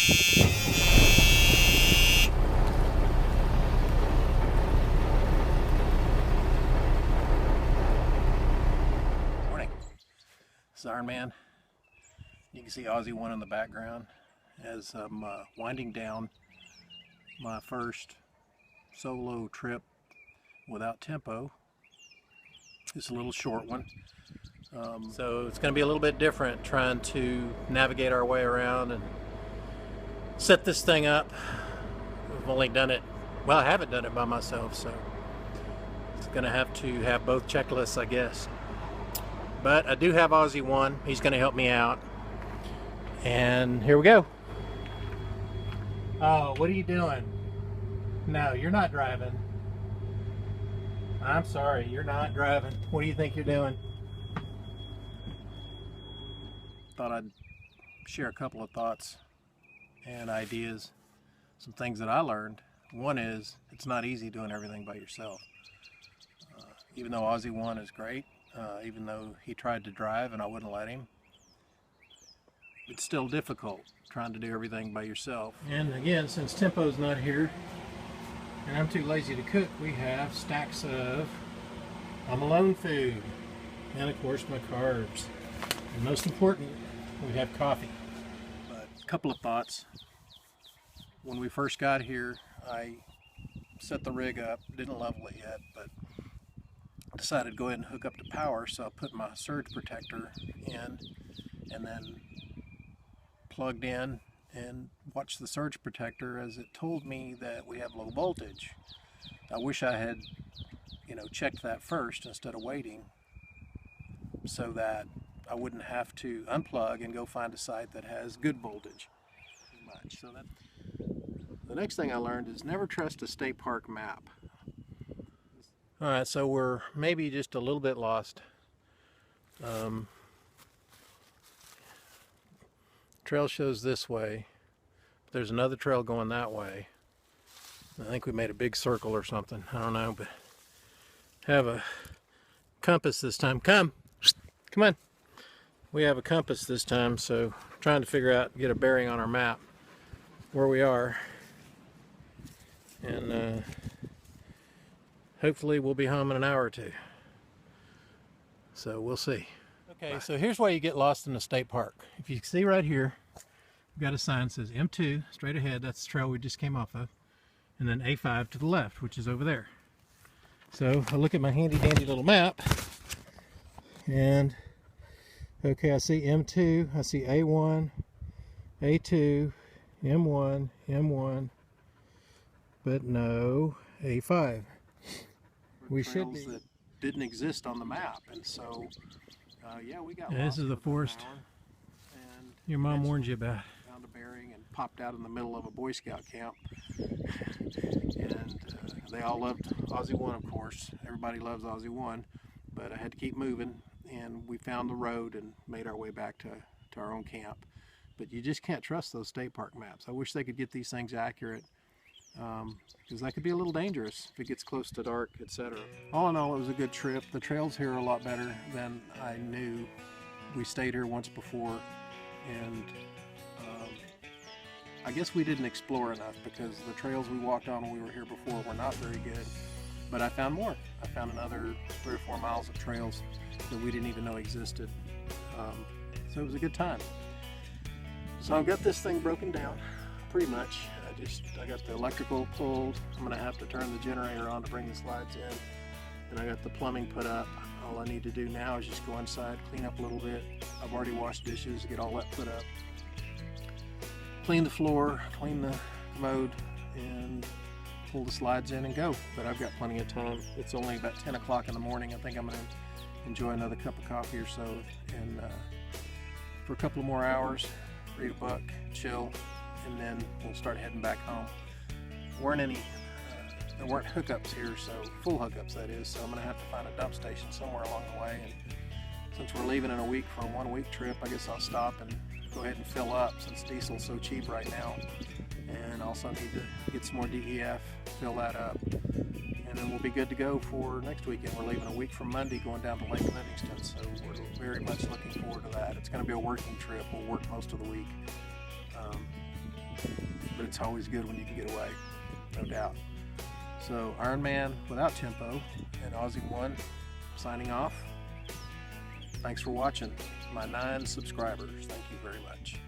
Morning. This is Ironman. You can see AussieOne in the background as I'm winding down my first solo trip without tempo. It's a little short one. So it's going to be a little bit different trying to navigate our way around and set this thing up. I've only done it, well, I haven't done it by myself, so it's going to have both checklists, I guess. But I do have AussieOne. He's going to help me out. And here we go. Oh, what are you doing? No, you're not driving. I'm sorry, you're not driving. What do you think you're doing? Thought I'd share a couple of thoughts and ideas, some things that I learned. One is, it's not easy doing everything by yourself. Even though AussieOne is great, even though he tried to drive and I wouldn't let him, it's still difficult trying to do everything by yourself. And again, since Tempo's not here and I'm too lazy to cook, we have stacks of I'm alone food and of course my carbs. And most important, we have coffee. But a couple of thoughts. When we first got here, I set the rig up, didn't level it yet, but decided to go ahead and hook up to power, so I put my surge protector in and then plugged in and watched the surge protector as it told me that we have low voltage. I wish I had, checked that first instead of waiting, so that I wouldn't have to unplug and go find a site that has good voltage. So the next thing I learned is never trust a state park map. All right, so we're maybe just a little bit lost. Trail shows this way. There's another trail going that way. I think we made a big circle or something. I don't know, but have a compass this time. Come on. We have a compass this time, so trying to figure out, get a bearing on our map where we are. And hopefully we'll be home in an hour or two. So we'll see. Okay, so here's why you get lost in the state park. If you see right here, we've got a sign that says M2 straight ahead. That's the trail we just came off of. And then A5 to the left, which is over there. So I look at my handy dandy little map, and okay, I see M2, I see A1, A2, M1, M1, but no A5. We should be. That didn't exist on the map, and so yeah, we got. This is the forest. And your mom warned you about. Found a bearing and popped out in the middle of a Boy Scout camp, and they all loved AussieOne, of course. Everybody loves AussieOne, but I had to keep moving, and we found the road and made our way back to our own camp. But you just can't trust those state park maps. I wish they could get these things accurate, because that could be a little dangerous if it gets close to dark, etc. All in all, it was a good trip. The trails here are a lot better than I knew. We stayed here once before, and I guess we didn't explore enough, because the trails we walked on when we were here before were not very good. But I found more. I found another 3 or 4 miles of trails that we didn't even know existed. So it was a good time. So I've got this thing broken down, pretty much. I got the electrical pulled. I'm gonna have to turn the generator on to bring the slides in. And I got the plumbing put up. All I need to do now is just go inside, clean up a little bit. I've already washed dishes, get all that put up. Clean the floor, clean the commode, and pull the slides in and go. But I've got plenty of time. It's only about 10 o'clock in the morning. I think I'm gonna enjoy another cup of coffee or so, and for a couple more hours, read a book, chill, and then we'll start heading back home. There weren't hookups here, so full hookups that is, so I'm gonna have to find a dump station somewhere along the way. And since we're leaving in a week for a 1-week trip, I guess I'll stop and go ahead and fill up, since diesel's so cheap right now. And also need to get some more DEF, fill that up, and then we'll be good to go for next weekend. We're leaving a week from Monday, going down to Lake Livingston, so we're very much looking forward to that. It's going to be a working trip. We'll work most of the week. it's always good when you can get away, no doubt. So Ironman without tempo and AussieOne signing off. Thanks for watching, my 9 subscribers. Thank you very much.